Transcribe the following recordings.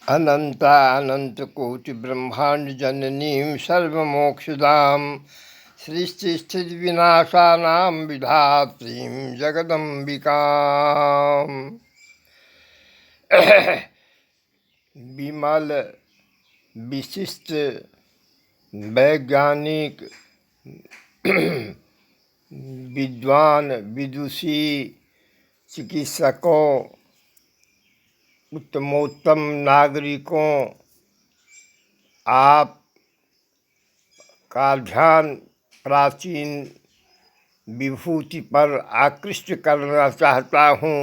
अनंतानंतकोटिब्रह्मांड जननीं सर्वमोक्षदां सृष्टिस्थितिविनाशानां विधात्रीं जगदम्बिकाम्। विमल विशिष्ट वैज्ञानिक विद्वान विदुषी चिकित्सकों उत्तमोत्तम नागरिकों, आप का ध्यान प्राचीन विभूति पर आकृष्ट करना चाहता हूँ।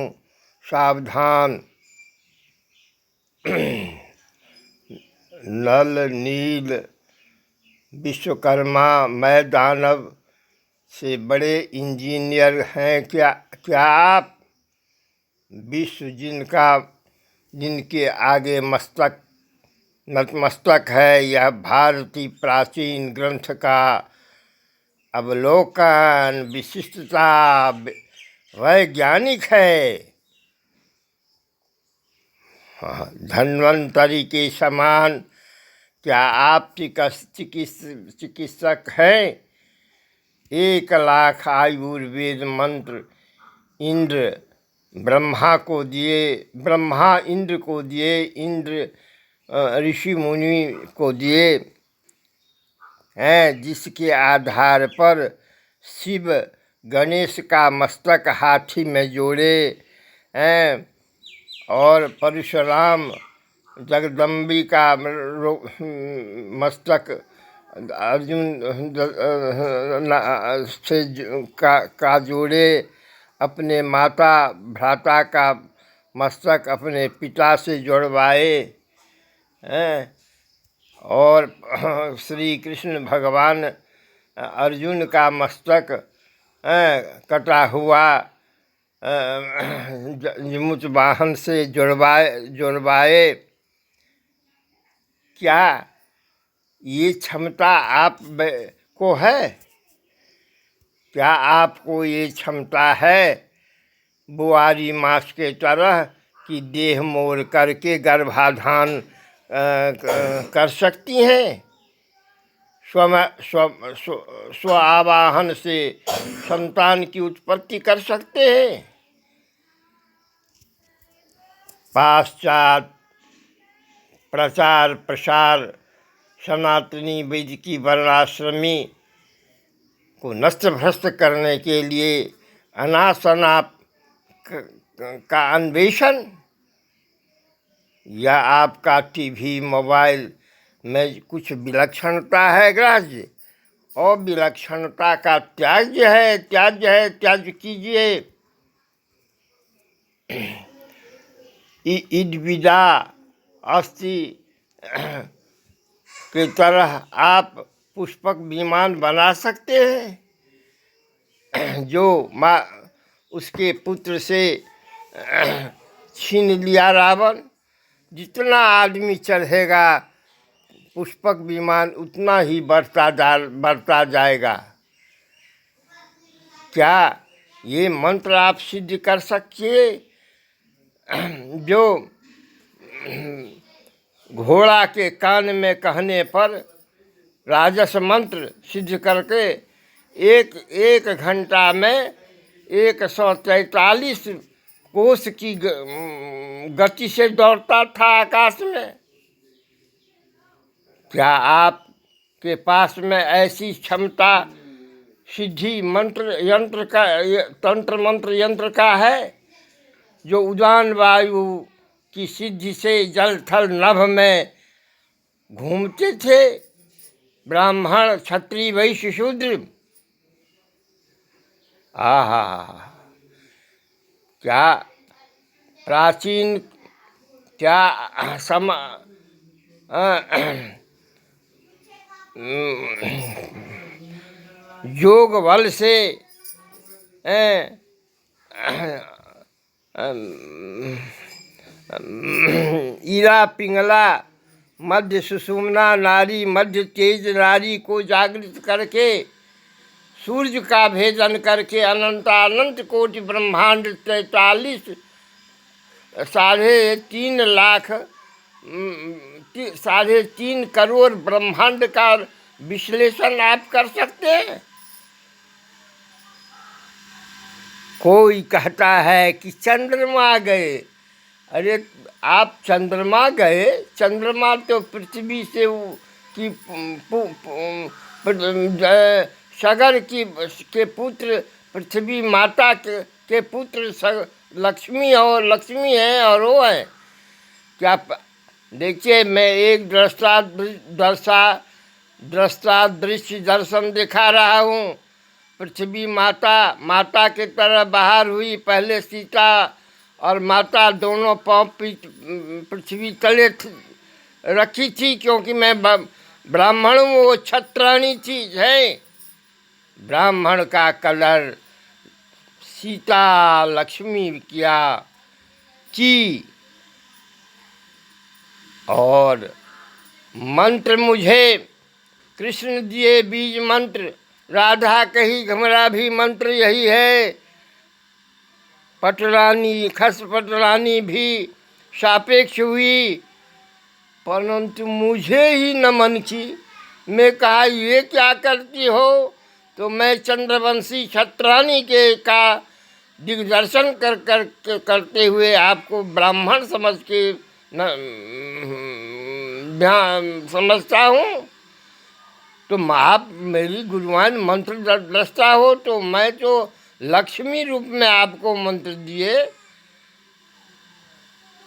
सावधान, नल नील विश्वकर्मा मैं दानव से बड़े इंजीनियर हैं क्या आप? विश्व जिनके आगे नतमस्तक है, यह भारतीय प्राचीन ग्रंथ का अवलोकन विशिष्टता वैज्ञानिक है। धन्वंतरि के समान क्या आप चिकित्सक हैं? 1,00,000 आयुर्वेद मंत्र ब्रह्मा इंद्र को दिए, इंद्र ऋषि मुनि को दिए हैं, जिसके आधार पर शिव गणेश का मस्तक हाथी में जोड़े हैं और परशुराम जगदम्बी का मस्तक अर्जुन से का जोड़े, अपने माता भ्राता का मस्तक अपने पिता से जुड़वाए हैं और श्री कृष्ण भगवान अर्जुन का मस्तक कटा हुआ जमुच वाहन से जुड़वाए। क्या ये क्षमता आप को है? क्या आपको ये क्षमता है बुआरी मास के तरह कि देह मोड़ करके गर्भाधान कर सकती हैं? स्व आवाहन से संतान की उत्पत्ति कर सकते हैं? पाश्चात प्रचार प्रसार सनातनी वैदिकी वर्णाश्रमी को नष्ट भ्रष्ट करने के लिए अनासनाप का अन्वेषण, या आपका टीवी मोबाइल में कुछ विलक्षणता है ग्राह्य और विलक्षणता का त्याज्य कीजिए। इद्विदा अस्ति के तरह आप पुष्पक विमान बना सकते हैं जो उसके पुत्र से छीन लिया रावण। जितना आदमी चढ़ेगा पुष्पक विमान उतना ही बढ़ता जाएगा। क्या ये मंत्र आप सिद्ध कर सकिए जो घोड़ा के कान में कहने पर राजस मंत्र सिद्ध करके एक घंटा में 143 कोस की गति से दौड़ता था आकाश में? क्या आपके पास में ऐसी क्षमता सिद्धि तंत्र मंत्र यंत्र का है जो उड़ान वायु की सिद्धि से जल थल नभ में घूमते थे ब्राह्मण क्षत्रिय वैश्य शूद्र? आहा, क्या प्राचीन योग बल से ईरा पिंगला मध्य सुषुम्ना नारी मध्य तेज नारी को जागृत करके सूर्य का भेदन करके अनंत कोटि ब्रह्मांड 43 3.5 लाख 3.5 करोड़ ब्रह्मांड का विश्लेषण आप कर सकते हैं? कोई कहता है कि चंद्रमा गए। अरे आप चंद्रमा गए? चंद्रमा तो पृथ्वी से की सगर की के पुत्र, पृथ्वी माता के पुत्र लक्ष्मी है और वो है क्या? देखिए, मैं एक दृश्य दर्शन दिखा रहा हूँ। पृथ्वी माता की तरह बाहर हुई। पहले सीता और माता दोनों पांव पृथ्वी तले रखी थी, क्योंकि मैं ब्राह्मण हूँ। वो छत्राणी चीज है। ब्राह्मण का कलर सीता लक्ष्मी किया की, और मंत्र मुझे कृष्ण दिए बीज मंत्र। राधा कही घमरा भी मंत्र यही है। पटरानी खस पटरानी भी सापेक्ष हुई, परंतु मुझे ही नमन की। मैं कहा ये क्या करती हो? तो मैं चंद्रवंशी छत्रानी के का दिग्दर्शन करते हुए आपको ब्राह्मण समझ के समझता हूँ। तो आप मेरी गुरुवान मंत्र दृष्टा हो, तो मैं तो लक्ष्मी रूप में आपको मंत्र दिए।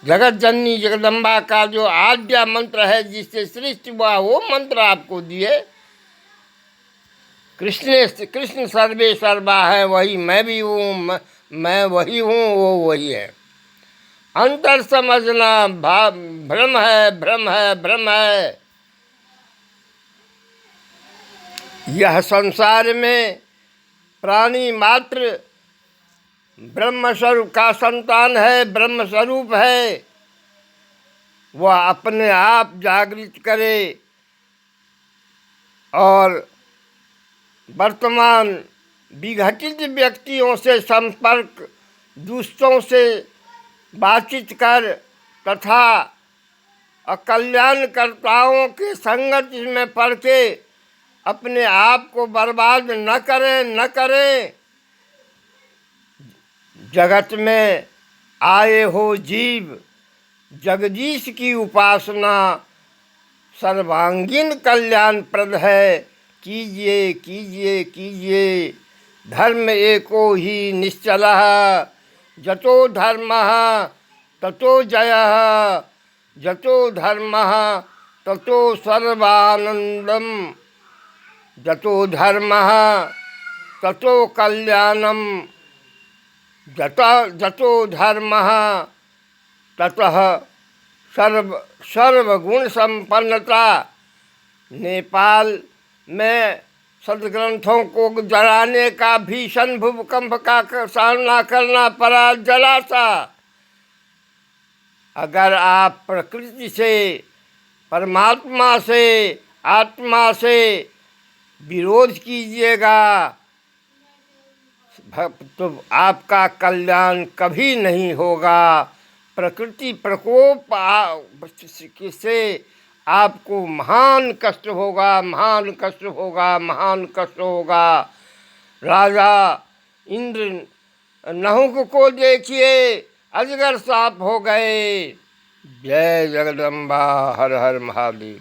जगत जननी जगदम्बा का जो आद्या मंत्र है, जिससे सृष्टि हुआ, वो मंत्र आपको दिए। कृष्ण सर्वे सर्वा है, वही मैं भी हूँ, मैं वही हूँ, वो वही है। अंतर समझना भ्रम है, भ्रम है, भ्रम है। यह संसार में प्राणी मात्र ब्रह्म स्वरूप का संतान है, ब्रह्म स्वरूप है। वह अपने आप जागृत करे और वर्तमान विघटित व्यक्तियों से संपर्क, दूसरों से बातचीत कर तथा अकल्याणकर्ताओं के संगत में पड़ के अपने आप को बर्बाद न करें। जगत में आए हो जीव, जगदीश की उपासना सर्वांगीण कल्याणप्रद है। कीजिए कीजिए कीजिए। धर्म एको ही निश्चलः, जतो धर्मः ततो जयः, जतो धर्मः ततो सर्वानंदम, जतो धर्मः ततो कल्याणम, जतो धर्मः ततः सर्वगुण संपन्नता। नेपाल में सदग्रंथों को जलाने का भीषण भूकंप का सामना करना पड़ा, जला था। अगर आप प्रकृति से, परमात्मा से, आत्मा से विरोध कीजिएगा तो आपका कल्याण कभी नहीं होगा। प्रकृति प्रकोप से आपको महान कष्ट होगा, महान कष्ट होगा, महान कष्ट होगा। राजा इंद्र नहुक को देखिए, अजगर सांप हो गए। जय जगदम्बा, हर हर महादेव।